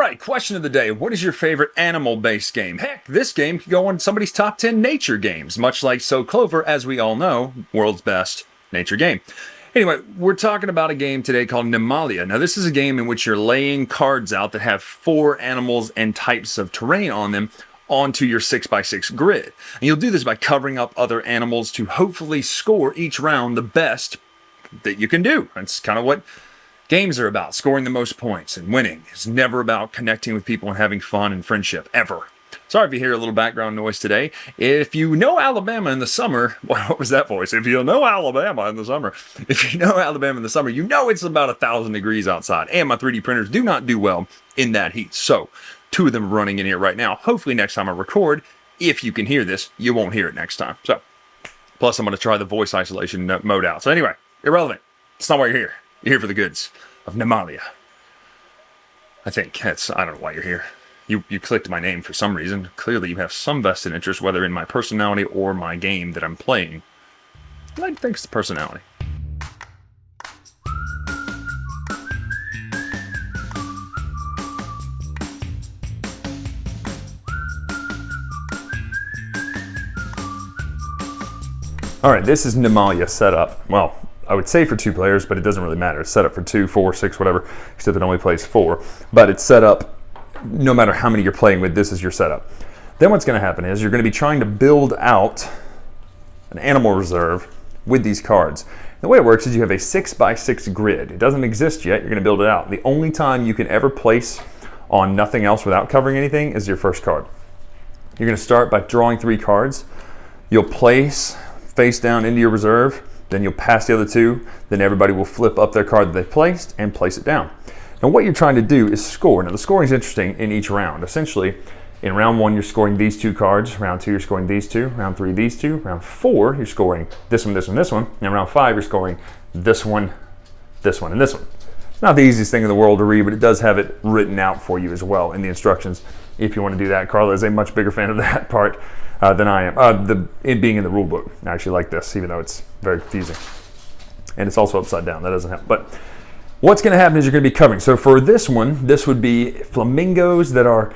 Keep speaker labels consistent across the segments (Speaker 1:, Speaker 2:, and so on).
Speaker 1: right, question of the day. What is your favorite animal-based game? Heck, this game could go on somebody's top 10 nature games, much like So Clover, as we all know, world's best nature game. Anyway, we're talking about a game today called Nimalia. Now, this is a game in which you're laying cards out that have 4 animals and types of terrain on them onto your 6x6 grid. And you'll do this by covering up other animals to hopefully score each round the best that you can do. That's kind of what games are about, scoring the most points and winning. It's never about connecting with people and having fun and friendship, ever. Sorry if you hear a little background noise today. If you know Alabama in the summer, what was that voice? If you know Alabama in the summer, you know it's about 1,000 degrees outside. And my 3D printers do not do well in that heat. So 2 of them are running in here right now. Hopefully next time I record, if you can hear this, you won't hear it next time. So, plus I'm going to try the voice isolation mode out. So anyway, irrelevant. It's not why you're here. You're here for the goods of Nimalia. I think I don't know why you're here. You clicked my name for some reason. Clearly you have some vested interest, whether in my personality or my game that I'm playing. I think it's the personality. Alright, this is Nimalia set up. Well, I would say for 2 players, but it doesn't really matter. It's set up for 2, 4, 6, whatever, except it only plays 4. But it's set up no matter how many you're playing with, this is your setup. Then what's going to happen is you're going to be trying to build out an animal reserve with these cards. The way it works is you have a 6x6 grid. It doesn't exist yet. You're going to build it out. The only time you can ever place on nothing else without covering anything is your first card. You're going to start by drawing 3 cards. You'll place face down into your reserve. Then you'll pass the other 2. Then everybody will flip up their card that they placed and place it down. Now what you're trying to do is score. Now the scoring is interesting in each round. Essentially, in round 1 you're scoring these 2 cards. Round 2 you're scoring these 2. Round 3 these 2. Round 4 you're scoring this one, this one, this one. And round 5 you're scoring this one, and this one. It's not the easiest thing in the world to read, but it does have it written out for you as well in the instructions if you want to do that. Carla is a much bigger fan of that part than I am. It being in the rule book. I actually like this, even though it's very confusing. And it's also upside down. That doesn't help. But what's going to happen is you're going to be covering. So for this one, this would be flamingos that are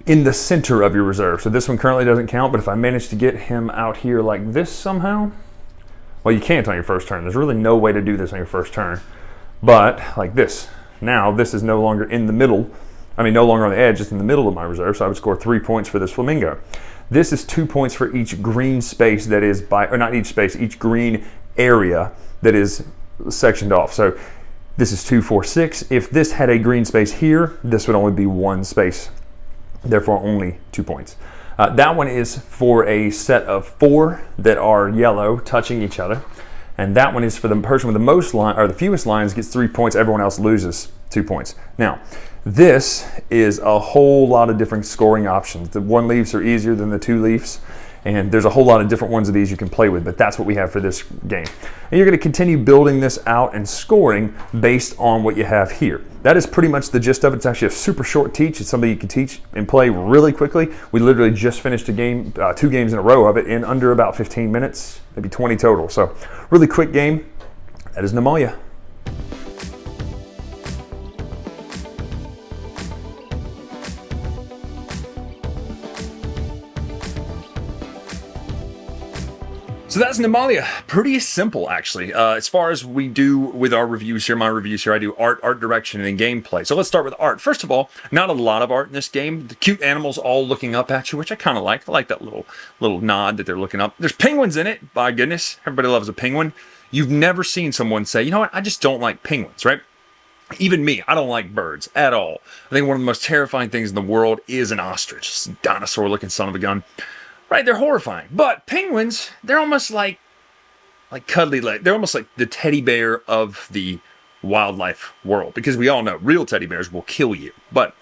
Speaker 1: in the center of your reserve. So this one currently doesn't count, but if I manage to get him out here like this somehow, well, you can't on your first turn. There's really no way to do this on your first turn. But like this. Now this is no longer in the middle. I mean, no longer on the edge, it's in the middle of my reserve. So I would score 3 points for this flamingo. This is 2 points for each green space that is or not each space, each green area that is sectioned off. So this is 2, 4, 6. If this had a green space here, this would only be 1 space, therefore only 2 points. That one is for a set of 4 that are yellow touching each other. And that one is for the person with the most line, or the fewest lines gets 3 points, everyone else loses 2 points. Now, this is a whole lot of different scoring options. The 1 leaves are easier than the 2 leaves. And there's a whole lot of different ones of these you can play with, but that's what we have for this game. And you're going to continue building this out and scoring based on what you have here. That is pretty much the gist of it. It's actually a super short teach. It's something you can teach and play really quickly. We literally just finished a game, 2 games in a row of it in under about 15 minutes, maybe 20 total. So really quick game. That is Nimalia. So that's Nimalia. Pretty simple, actually. As far as we do with our reviews here, my reviews here, I do art direction, and then gameplay. So let's start with art. First of all, not a lot of art in this game. The cute animals all looking up at you, which I kind of like. I like that little nod that they're looking up. There's penguins in it, by goodness. Everybody loves a penguin. You've never seen someone say, you know what, I just don't like penguins, right? Even me, I don't like birds at all. I think one of the most terrifying things in the world is an ostrich. It's a dinosaur-looking son of a gun. Right, they're horrifying. But penguins, they're almost like cuddly. They're almost like the teddy bear of the wildlife world. Because we all know real teddy bears will kill you. But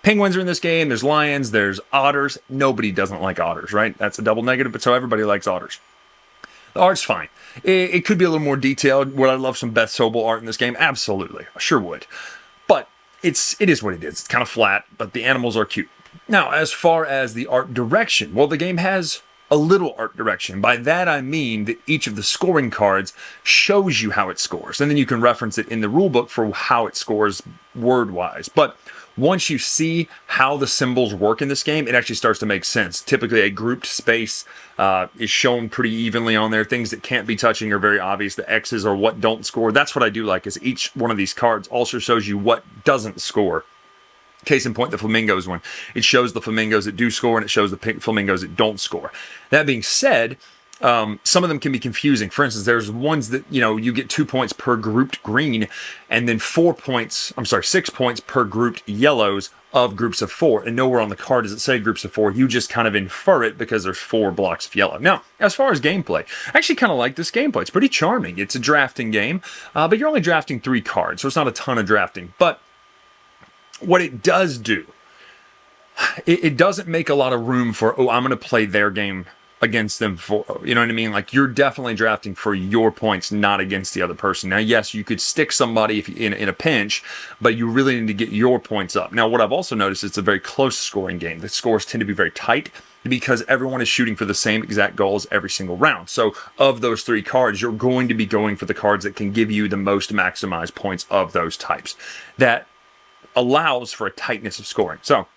Speaker 1: penguins are in this game. There's lions. There's otters. Nobody doesn't like otters, right? That's a double negative, but so everybody likes otters. The art's fine. It could be a little more detailed. Would I love some Beth Sobel art in this game? Absolutely. I sure would. But it is what it is. It's kind of flat, but the animals are cute. Now, as far as the art direction, well, the game has a little art direction. By that I mean that each of the scoring cards shows you how it scores, and then you can reference it in the rulebook for how it scores word-wise. But once you see how the symbols work in this game, it actually starts to make sense. Typically, a grouped space is shown pretty evenly on there. Things that can't be touching are very obvious. The X's are what don't score. That's what I do like, is each one of these cards also shows you what doesn't score. Case in point, the flamingos one. It shows the flamingos that do score, and it shows the pink flamingos that don't score. That being said, some of them can be confusing. For instance, there's ones that, you get 2 points per grouped green, and then 6 points per grouped yellows of groups of 4. And nowhere on the card does it say groups of 4. You just kind of infer it because there's 4 blocks of yellow. Now, as far as gameplay, I actually kind of like this gameplay. It's pretty charming. It's a drafting game, but you're only drafting 3 cards, so it's not a ton of drafting. But what it does do, it doesn't make a lot of room for, I'm going to play their game against them for, you know what I mean? Like, you're definitely drafting for your points, not against the other person. Now, yes, you could stick somebody if in a pinch, but you really need to get your points up. Now, what I've also noticed, it's a very close scoring game. The scores tend to be very tight because everyone is shooting for the same exact goals every single round. So of those 3 cards, you're going to be going for the cards that can give you the most maximized points of those types. That allows for a tightness of scoring. So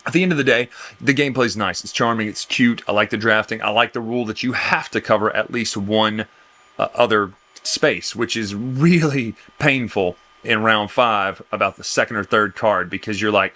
Speaker 1: at the end of the day, the gameplay is nice. It's charming. It's cute. I like the drafting. I like the rule that you have to cover at least one other space, which is really painful in round 5 about the second or third card, because you're like,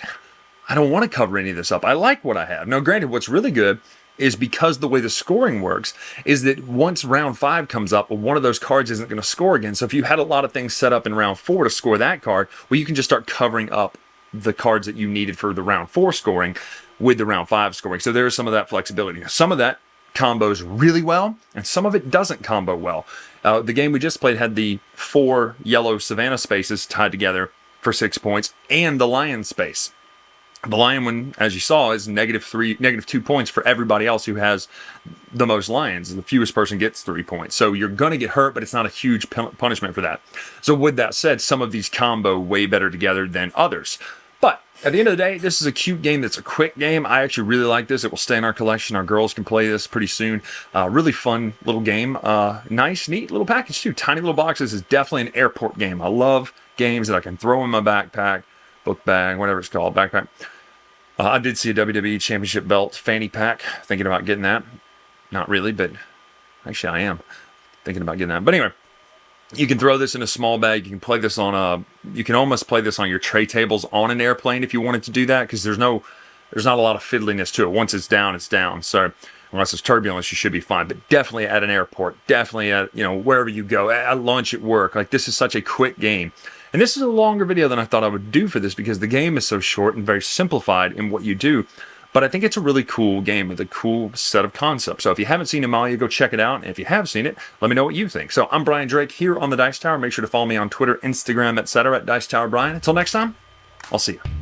Speaker 1: I don't want to cover any of this up. I like what I have. Now, granted, what's really good is, because the way the scoring works is that once round 5 comes up, one of those cards isn't going to score again. So if you had a lot of things set up in round 4 to score that card, well, you can just start covering up the cards that you needed for the round 4 scoring with the round 5 scoring. So there is some of that flexibility. Some of that combos really well, and some of it doesn't combo well. The game we just played had the 4 yellow Savannah spaces tied together for 6 points, and the lion space. The lion one, as you saw, is -2 points for everybody else who has the most lions. The fewest person gets 3 points. So you're going to get hurt, but it's not a huge punishment for that. So with that said, some of these combo way better together than others. But at the end of the day, this is a cute game that's a quick game. I actually really like this. It will stay in our collection. Our girls can play this pretty soon. Really fun little game. Nice, neat little package too. Tiny little boxes. Is definitely an airport game. I love games that I can throw in my backpack, book bag, whatever it's called, backpack. I did see a WWE Championship belt fanny pack. Thinking about getting that. Not really, but actually I am thinking about getting that. But anyway, you can throw this in a small bag. You can play this on you can almost play this on your tray tables on an airplane if you wanted to do that, because there's not a lot of fiddliness to it. Once it's down, it's down. So unless it's turbulence, you should be fine. But definitely at an airport, definitely at, wherever you go, at lunch, at work. Like, this is such a quick game. And this is a longer video than I thought I would do for this, because the game is so short and very simplified in what you do. But I think it's a really cool game with a cool set of concepts. So if you haven't seen Nimalia, go check it out. And if you have seen it, let me know what you think. So I'm Bryan Drake here on the Dice Tower. Make sure to follow me on Twitter, Instagram, etc. at Dice Tower Bryan. Until next time, I'll see you.